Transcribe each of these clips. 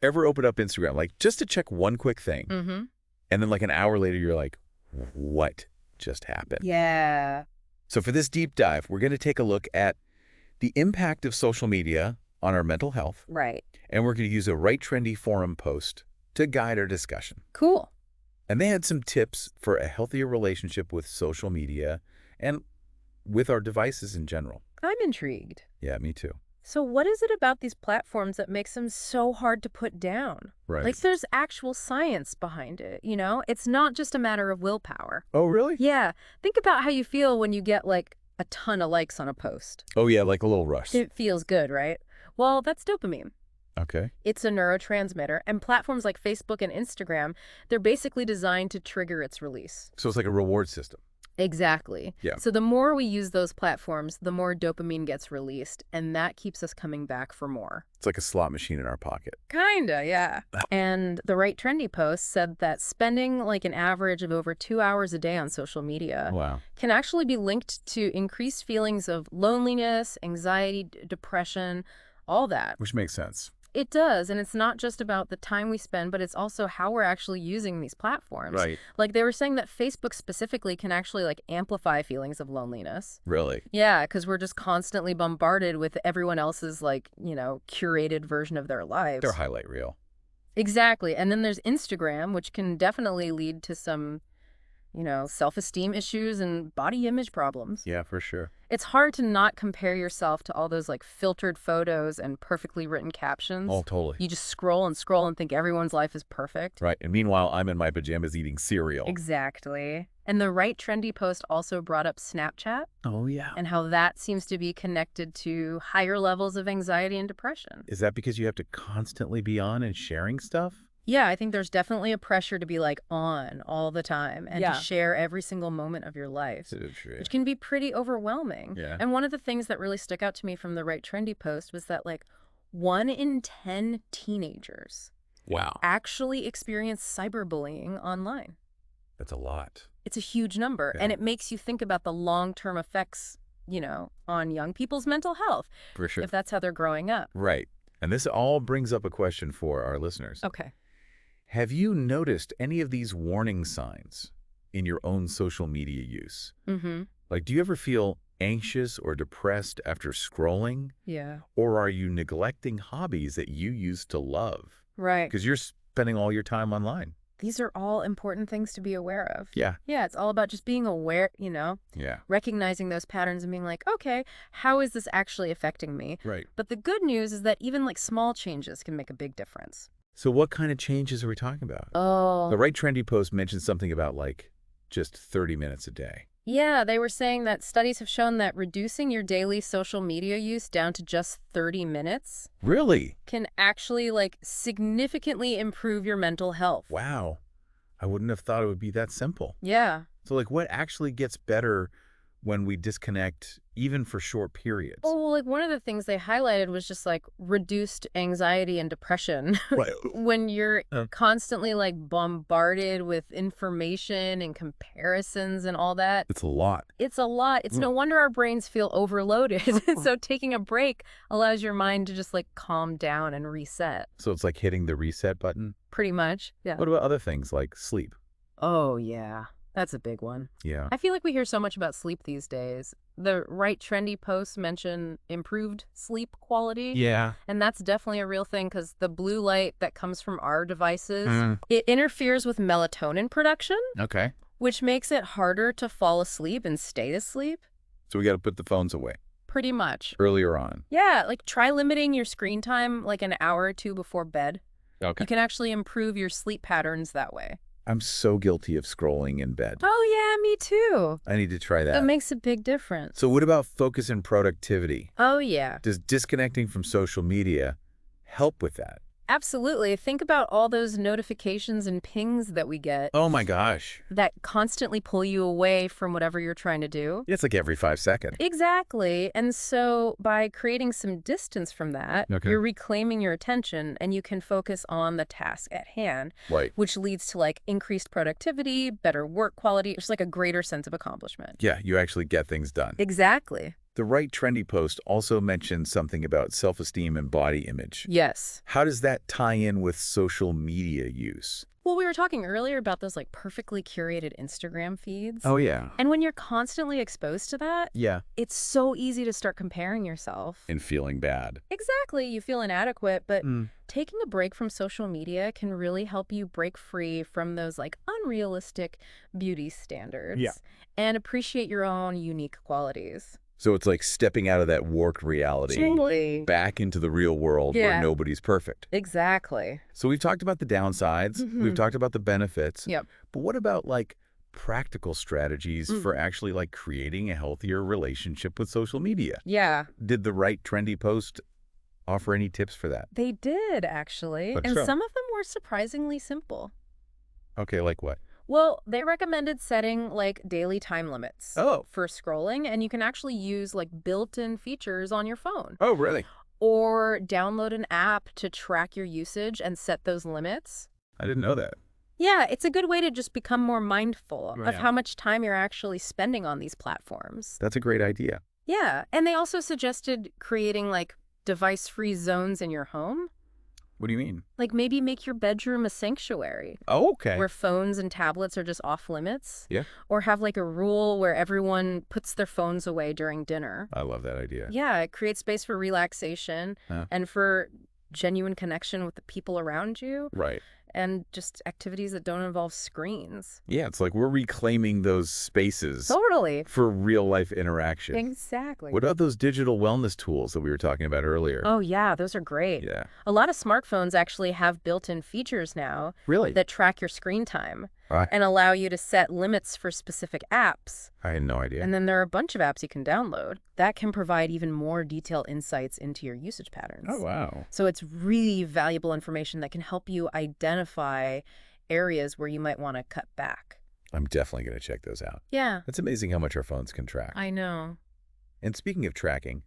ever open up Instagram, like just to check one quick thing, and then like an hour later, you're like, what just happened? Yeah. So for this deep dive, we're going to take a look at the impact of social media on our mental health. Right. And we're going to use a Right Trendy forum post to guide our discussion. Cool. And they had some tips for a healthier relationship with social media and with our devices in general. I'm intrigued. Yeah, me too. So what is it about these platforms that makes them so hard to put down? Right. Like there's actual science behind it, you know? It's not just a matter of willpower. Oh, really? Yeah. Think about how you feel when you get like a ton of likes on a post. Oh, yeah, like a little rush. It feels good, right? Well, that's dopamine. Okay. It's a neurotransmitter, and platforms like Facebook and Instagram, they're basically designed to trigger its release. So it's like a reward system. Exactly. Yeah. So the more we use those platforms, the more dopamine gets released, and that keeps us coming back for more. It's like a slot machine in our pocket. Kinda, yeah. And the Right Trendy post said that spending like an average of over 2 hours a day on social media Wow. can actually be linked to increased feelings of loneliness, anxiety, depression, all that. Which makes sense. It does, and it's not just about the time we spend, but it's also how we're actually using these platforms. Right. Like they were saying that Facebook specifically can actually like amplify feelings of loneliness. Really? Yeah, because we're just constantly bombarded with everyone else's like, you know, curated version of their lives. Their highlight reel. Exactly. And then there's Instagram, which can definitely lead to some, you know, self-esteem issues and body image problems. Yeah, for sure. It's hard to not compare yourself to all those like filtered photos and perfectly written captions. Oh, totally. You just scroll and think everyone's life is perfect. Right. And meanwhile, I'm in my pajamas eating cereal. Exactly. And the Right Trendy post also brought up Snapchat Oh, yeah. and how that seems to be connected to higher levels of anxiety and depression. Is that because you have to constantly be on and sharing stuff? Yeah, I think there's definitely a pressure to be like on all the time and to share every single moment of your life, which can be pretty overwhelming. Yeah. And one of the things that really stuck out to me from the Right Trendy post was that like 1 in 10 teenagers Wow. actually experience cyberbullying online. That's a lot. It's a huge number, Yeah. and it makes you think about the long-term effects, you know, on young people's mental health, For sure. if that's how they're growing up. Right. And this all brings up a question for our listeners. Okay. Have you noticed any of these warning signs in your own social media use? Mm-hmm. Like, do you ever feel anxious or depressed after scrolling? Yeah. Or are you neglecting hobbies that you used to love? Right. Because you're spending all your time online. These are all important things to be aware of. Yeah. Yeah, it's all about just being aware, you know, Yeah. recognizing those patterns and being like, okay, how is this actually affecting me? Right. But the good news is that even like small changes can make a big difference. So what kind of changes are we talking about? Oh. The Right Trendy post mentioned something about like just 30 minutes a day. Yeah, they were saying that studies have shown that reducing your daily social media use down to just 30 minutes Really? can actually like significantly improve your mental health. Wow. I wouldn't have thought it would be that simple. Yeah. So like what actually gets better when we disconnect even for short periods? Oh, well, like one of the things they highlighted was just like reduced anxiety and depression. Right. When you're constantly like bombarded with information and comparisons and all that. It's a lot. It's a lot. It's no wonder our brains feel overloaded. So taking a break allows your mind to just like calm down and reset. So it's like hitting the reset button. Pretty much. Yeah. What about other things like sleep? Oh, yeah. That's a big one. Yeah. I feel like we hear so much about sleep these days. The Right Trendy posts mention improved sleep quality. Yeah. And that's definitely a real thing because the blue light that comes from our devices, it interferes with melatonin production, Okay. which makes it harder to fall asleep and stay asleep. So we got to put the phones away Pretty much. earlier on. Yeah, like try limiting your screen time like an hour or two before bed. Okay. You can actually improve your sleep patterns that way. I'm so guilty of scrolling in bed. Oh, yeah, me too. I need to try that. It makes a big difference. So what about focus and productivity? Oh, yeah. Does disconnecting from social media help with that? Absolutely. Think about all those notifications and pings that we get Oh my gosh. that constantly pull you away from whatever you're trying to do. It's like every 5 seconds. Exactly. And so by creating some distance from that, Okay. you're reclaiming your attention and you can focus on the task at hand, Right. which leads to like increased productivity, better work quality, just like a greater sense of accomplishment. Yeah, you actually get things done. Exactly. The right trendy post also mentioned something about self-esteem and body image. Yes. How does that tie in with social media use? Well, we were talking earlier about those like perfectly curated Instagram feeds. Oh, yeah. And when you're constantly exposed to that, Yeah. it's so easy to start comparing yourself. And feeling bad. Exactly. You feel inadequate, but taking a break from social media can really help you break free from those like unrealistic beauty standards and appreciate your own unique qualities. So it's like stepping out of that warped reality, Totally. back into the real world where nobody's perfect. Exactly. So we've talked about the downsides, we've talked about the benefits, Yep. but what about like practical strategies for actually like creating a healthier relationship with social media? Yeah. Did the right trendy post offer any tips for that? They did, actually. And some of them were surprisingly simple. Okay, like what? Well, they recommended setting like daily time limits for scrolling, and you can actually use like built-in features on your phone. Oh, really? Or download an app to track your usage and set those limits. I didn't know that. Yeah, it's a good way to just become more mindful of how much time you're actually spending on these platforms. That's a great idea. Yeah, and they also suggested creating like device-free zones in your home. What do you mean? Like maybe make your bedroom a sanctuary. Oh, okay. Where phones and tablets are just off limits. Yeah. Or have like a rule where everyone puts their phones away during dinner. I love that idea. Yeah, it creates space for relaxation and for genuine connection with the people around you. Right. And just activities that don't involve screens. Yeah, it's like we're reclaiming those spaces. Totally. For real-life interaction. Exactly. What about those digital wellness tools that we were talking about earlier? Oh, yeah, those are great. Yeah. A lot of smartphones actually have built-in features now that track your screen time and allow you to set limits for specific apps. I had no idea. And then there are a bunch of apps you can download that can provide even more detailed insights into your usage patterns. Oh, wow. So it's really valuable information that can help you identify areas where you might want to cut back. I'm definitely going to check those out. Yeah. It's amazing how much our phones can track. I know. And speaking of tracking,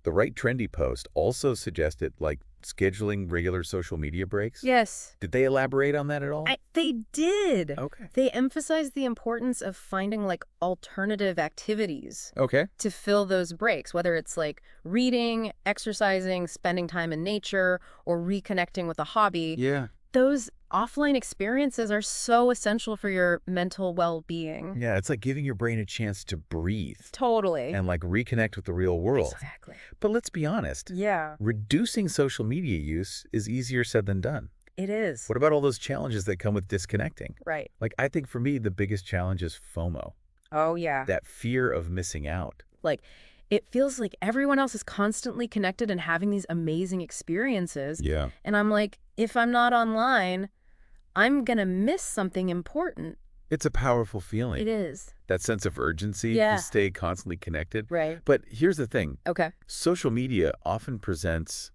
the right trendy post also suggested like scheduling regular social media breaks. Yes. Did they elaborate on that at all? They did. Okay. They emphasized the importance of finding like alternative activities to fill those breaks, whether it's like reading, exercising, spending time in nature, or reconnecting with a hobby. Yeah. Those offline experiences are so essential for your mental well-being. Yeah, it's like giving your brain a chance to breathe. Totally. And like reconnect with the real world. Exactly. But let's be honest. Yeah. Reducing social media use is easier said than done. It is. What about all those challenges that come with disconnecting? Right. Like, I think for me, the biggest challenge is FOMO. Oh, yeah. That fear of missing out. Like, it feels like everyone else is constantly connected and having these amazing experiences. Yeah. And I'm like, if I'm not online, I'm going to miss something important. It's a powerful feeling. It is. That sense of urgency to stay constantly connected. Right. But here's the thing. Okay. Social media often presents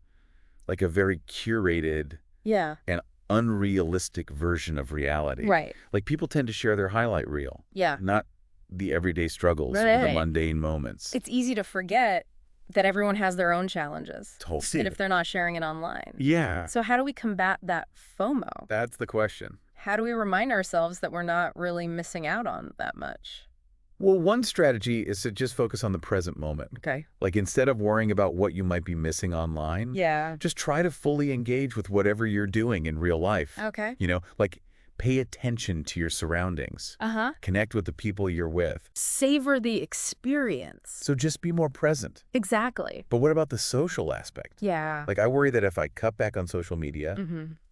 like a very curated and unrealistic version of reality. Right. Like people tend to share their highlight reel. Yeah. Not the everyday struggles or the mundane moments. It's easy to forget that everyone has their own challenges. Totally. And if they're not sharing it online. Yeah. So how do we combat that FOMO? That's the question. How do we remind ourselves that we're not really missing out on that much? Well, one strategy is to just focus on the present moment. Okay. Like instead of worrying about what you might be missing online, just try to fully engage with whatever you're doing in real life. Okay. You know, like pay attention to your surroundings. Connect with the people you're with. Savor the experience. So just be more present. Exactly. But what about the social aspect? Yeah. Like I worry that if I cut back on social media,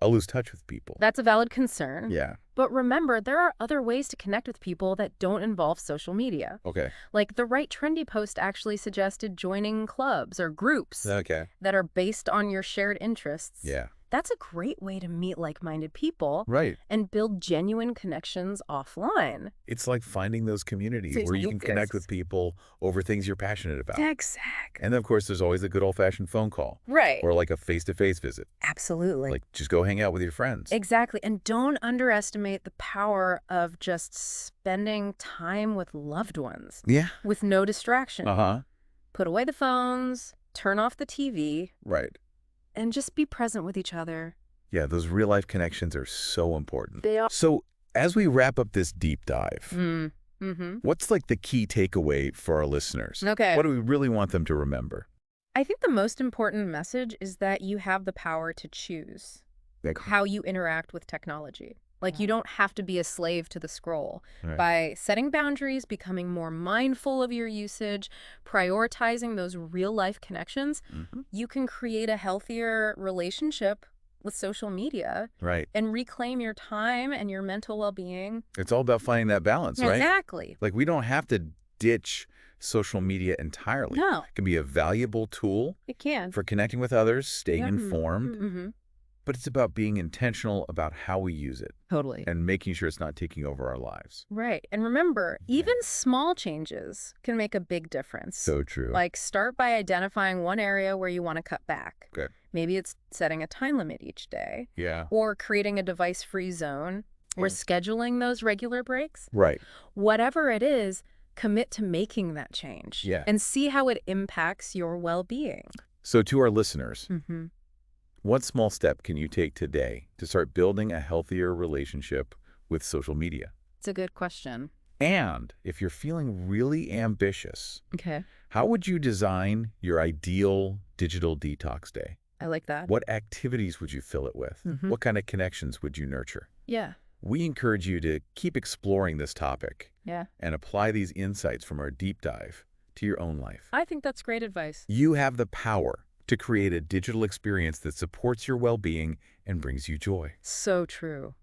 I'll lose touch with people. That's a valid concern. Yeah. But remember, there are other ways to connect with people that don't involve social media. Okay. Like the right trendy post actually suggested joining clubs or groups that are based on your shared interests. Yeah. That's a great way to meet like-minded people and build genuine connections offline. It's like finding those communities where you can connect with people over things you're passionate about. Exactly. And then, of course, there's always a good old-fashioned phone call. Right. Or like a face-to-face visit. Absolutely. Like just go hang out with your friends. Exactly. And don't underestimate the power of just spending time with loved ones. Yeah. With no distraction. Put away the phones, turn off the TV. Right. And just be present with each other. Yeah, those real-life connections are so important. They are. So as we wrap up this deep dive, What's like the key takeaway for our listeners? Okay. What do we really want them to remember? I think the most important message is that you have the power to choose how you interact with technology. Like, you don't have to be a slave to the scroll. Right. By setting boundaries, becoming more mindful of your usage, prioritizing those real-life connections, you can create a healthier relationship with social media. Right. And reclaim your time and your mental well-being. It's all about finding that balance, right? Exactly. Like, we don't have to ditch social media entirely. No. It can be a valuable tool. It can. For connecting with others, staying informed. But it's about being intentional about how we use it. Totally. And making sure it's not taking over our lives. Right. And remember, even small changes can make a big difference. So true. Like, start by identifying one area where you want to cut back. Okay. Maybe it's setting a time limit each day. Yeah. Or creating a device-free zone. Or scheduling those regular breaks. Right. Whatever it is, commit to making that change. Yeah. And see how it impacts your well-being. So to our listeners, what small step can you take today to start building a healthier relationship with social media? It's a good question. And if you're feeling really ambitious, Okay. how would you design your ideal digital detox day? I like that. What activities would you fill it with? What kind of connections would you nurture? Yeah. We encourage you to keep exploring this topic and apply these insights from our deep dive to your own life. I think that's great advice. You have the power to create a digital experience that supports your well-being and brings you joy. So true.